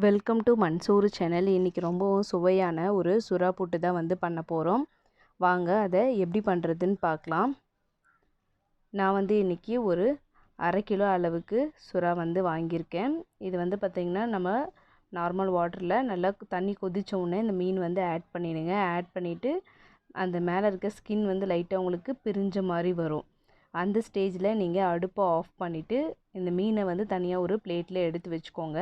Welcome to Mansoor channel. இன்றைக்கி ரொம்பவும் சுவையான ஒரு சுறா புட்டு தான் வந்து பண்ண போகிறோம். வாங்க அதை எப்படி பண்ணுறதுன்னு பார்க்கலாம். நான் வந்து இன்றைக்கி ஒரு 1/2 கிலோ அளவுக்கு சுறா வந்து வாங்கியிருக்கேன். இது வந்து பார்த்திங்கன்னா நம்ம நார்மல் வாட்டரில் நல்லா தண்ணி கொதித்த உடனே இந்த மீன் வந்து ஆட் பண்ணிடுங்க. ஆட் பண்ணிவிட்டு அந்த மேலே இருக்க ஸ்கின் வந்து லைட்டாக உங்களுக்கு பிரிஞ்ச மாதிரி வரும். அந்த ஸ்டேஜில் நீங்கள் அடுப்பை ஆஃப் பண்ணிவிட்டு இந்த மீனை வந்து தனியாக ஒரு பிளேட்டில் எடுத்து வச்சுக்கோங்க.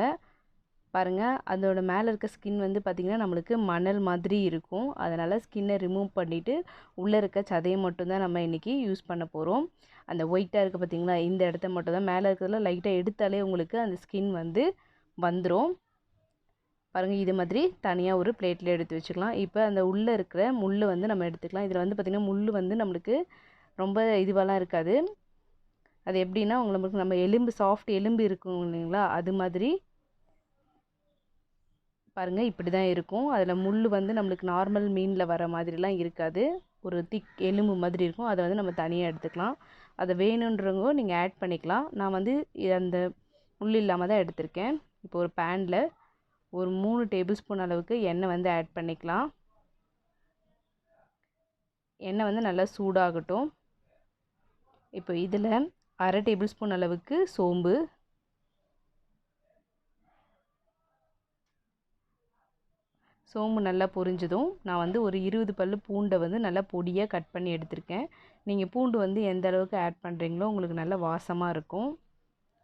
பாருங்கள், அதோட மேலே இருக்க ஸ்கின் வந்து பார்த்திங்கன்னா நம்மளுக்கு மணல் மாதிரி இருக்கும். அதனால் ஸ்கின்னை ரிமூவ் பண்ணிவிட்டு உள்ளே இருக்க சதையை மட்டும்தான் நம்ம இன்றைக்கி யூஸ் பண்ண போகிறோம். அந்த ஒயிட்டாக இருக்குது பார்த்திங்களா, இந்த இடத்த மட்டும் தான், மேலே இருக்கிறதுல லைட்டாக எடுத்தாலே உங்களுக்கு அந்த ஸ்கின் வந்து வந்துடும். பாருங்கள், இது மாதிரி தனியாக ஒரு பிளேட்டில் எடுத்து வச்சுக்கலாம். இப்போ அந்த உள்ளே இருக்கிற முள் வந்து நம்ம எடுத்துக்கலாம். இதில் வந்து பார்த்திங்கன்னா முள் வந்து நம்மளுக்கு ரொம்ப இதுவெல்லாம் இருக்காது. அது எப்படின்னா உங்களுக்கு நம்ம எலும்பு சாஃப்ட் எலும்பு இருக்கும் இல்லைங்களா, அது மாதிரி பாருங்கள் இப்படி தான் இருக்கும். அதில் முள் வந்து நம்மளுக்கு நார்மல் மீனில் வர மாதிரிலாம் இருக்காது. ஒரு திக் எலும்பு மாதிரி இருக்கும். அதை வந்து நம்ம தனியாக எடுத்துக்கலாம். அதை வேணுன்றவங்க நீங்கள் ஆட் பண்ணிக்கலாம். நான் வந்து அந்த முள் இல்லாமல் தான் எடுத்திருக்கேன். இப்போ ஒரு பேனில் ஒரு 3 டேபிள் ஸ்பூன் அளவுக்கு எண்ணெய் வந்து ஆட் பண்ணிக்கலாம். எண்ணெய் வந்து நல்லா சூடாகட்டும். இப்போ இதில் 1/2 டேபிள் ஸ்பூன் அளவுக்கு சோம்பு, சோம்பு நல்லா பொரிஞ்சதும் நான் வந்து ஒரு 20 பல்லு பூண்டை வந்து நல்லா பொடியாக கட் பண்ணி எடுத்திருக்கேன். நீங்கள் பூண்டு வந்து எந்த அளவுக்கு ஆட் பண்ணுறீங்களோ உங்களுக்கு நல்ல வாசமாக இருக்கும்,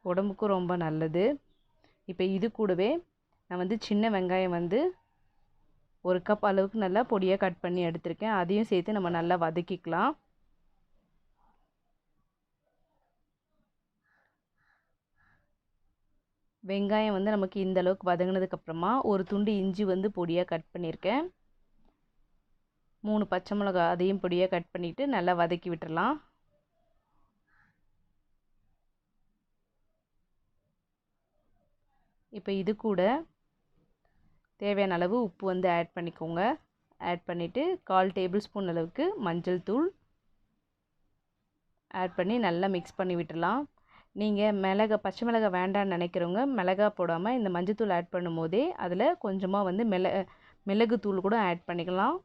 உடம்புக்கும் ரொம்ப நல்லது. இப்போ இது கூடவே நான் வந்து சின்ன வெங்காயம் வந்து 1 கப் அளவுக்கு நல்லா பொடியாக கட் பண்ணி எடுத்திருக்கேன். அதையும் சேர்த்து நம்ம நல்லா வதக்கிக்கலாம். வெங்காயம் வந்து நமக்கு இந்த அளவுக்கு வதங்கினதுக்கப்புறமா ஒரு துண்டு இஞ்சி வந்து பொடியாக கட் பண்ணியிருக்கேன். 3 பச்சை மிளகா அதையும் பொடியாக கட் பண்ணிவிட்டு நல்லா வதக்கி விட்டுடலாம். இப்போ இது கூட தேவையான அளவு உப்பு வந்து ஆட் பண்ணிக்கோங்க. ஆட் பண்ணிவிட்டு 1/4 டேபிள் ஸ்பூன் அளவுக்கு மஞ்சள் தூள் ஆட் பண்ணி நல்லா மிக்ஸ் பண்ணி விட்டுடலாம். நீங்கள் பச்சை மிளகாய் வேண்டான்னு நினைக்கிறவங்க மிளகா போடாமல் இந்த மஞ்சத்தூள் ஆட் பண்ணும் போதே அதில் கொஞ்சமாக வந்து மிளகு தூள் கூட ஆட் பண்ணிக்கலாம்.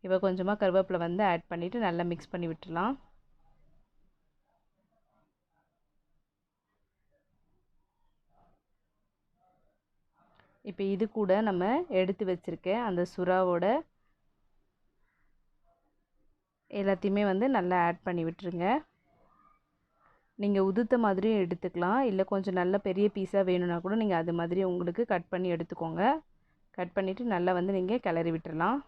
இப்போ கொஞ்சமாக கருவேப்பிலை வந்து ஆட் பண்ணிவிட்டு நல்லா மிக்ஸ் பண்ணி விட்டுடலாம். இப்போ இது கூட நம்ம எடுத்து வச்சுருக்க அந்த சுறாவோட எல்லாத்தையுமே வந்து நல்லா ஆட் பண்ணி விட்டுருங்க. நீங்கள் உதுத்த மாதிரியும் எடுத்துக்கலாம், இல்லை கொஞ்சம் நல்ல பெரிய பீஸாக வேணும்னா கூட நீங்கள் அது மாதிரி உங்களுக்கு கட் பண்ணி எடுத்துக்கோங்க. கட் பண்ணிவிட்டு நல்லா வந்து நீங்கள் கிளறி விட்டுடலாம்.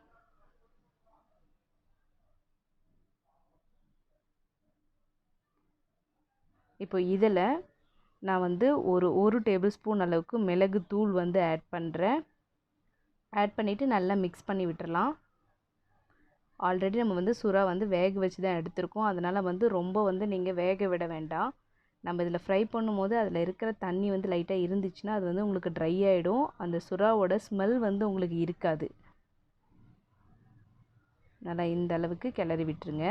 இப்போ இதில் நான் வந்து ஒரு டேபிள் ஸ்பூன் அளவுக்கு மிளகு தூள் வந்து ஆட் பண்ணுறேன். ஆட் பண்ணிவிட்டு நல்லா மிக்ஸ் பண்ணி விட்டுடலாம். ஆல்ரெடி நம்ம வந்து சுறா வந்து வேக வச்சு தான் எடுத்திருக்கோம். அதனால் வந்து ரொம்ப வந்து நீங்கள் வேக விட வேண்டாம். நம்ம இதில் ஃப்ரை பண்ணும்போது அதில் இருக்கிற தண்ணி வந்து லைட்டாக இருந்துச்சுன்னா அது வந்து உங்களுக்கு ட்ரை ஆகிடும். அந்த சுறாவோட ஸ்மெல் வந்து உங்களுக்கு இருக்காது. நல்லா இந்த அளவுக்கு கிளறி விட்டுருங்க.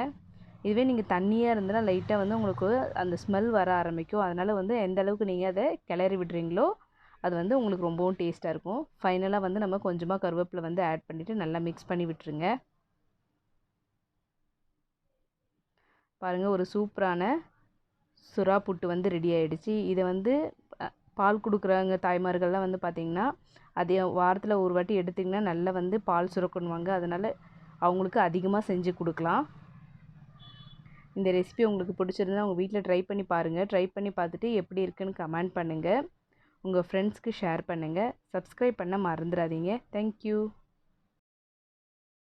இதுவே நீங்கள் தண்ணியாக இருந்ததுன்னா லைட்டாக வந்து உங்களுக்கு அந்த ஸ்மெல் வர ஆரம்பிக்கும். அதனால் வந்து எந்த அளவுக்கு நீங்கள் அதை கிளறி விடுறீங்களோ அது வந்து உங்களுக்கு ரொம்பவும் டேஸ்ட்டாக இருக்கும். ஃபைனலாக வந்து நம்ம கொஞ்சமாக கருவேப்பிலை வந்து ஆட் பண்ணிவிட்டு நல்லா மிக்ஸ் பண்ணி விட்டுருங்க. பாருங்கள், ஒரு சூப்பரான சுறா புட்டு வந்து ரெடி ஆகிடுச்சு. இதை வந்து பால் கொடுக்குறவங்க தாய்மார்கள்லாம் வந்து பார்த்திங்கன்னா அதே வாரத்தில் ஒரு வாட்டி எடுத்திங்கன்னா நல்லா வந்து பால் சுரக்கணுவாங்க. அதனால் அவங்களுக்கு அதிகமாக செஞ்சு கொடுக்கலாம். இந்த ரெசிபி உங்களுக்கு பிடிச்சிருந்தா உங்கள் வீட்டில் ட்ரை பண்ணி பாருங்கள். ட்ரை பண்ணி பார்த்துட்டு எப்படி இருக்குன்னு கமெண்ட் பண்ணுங்கள். உங்கள் ஃப்ரெண்ட்ஸ்க்கு ஷேர் பண்ணுங்கள். சப்ஸ்கிரைப் பண்ண மறந்துடாதீங்க. தேங்க்யூ.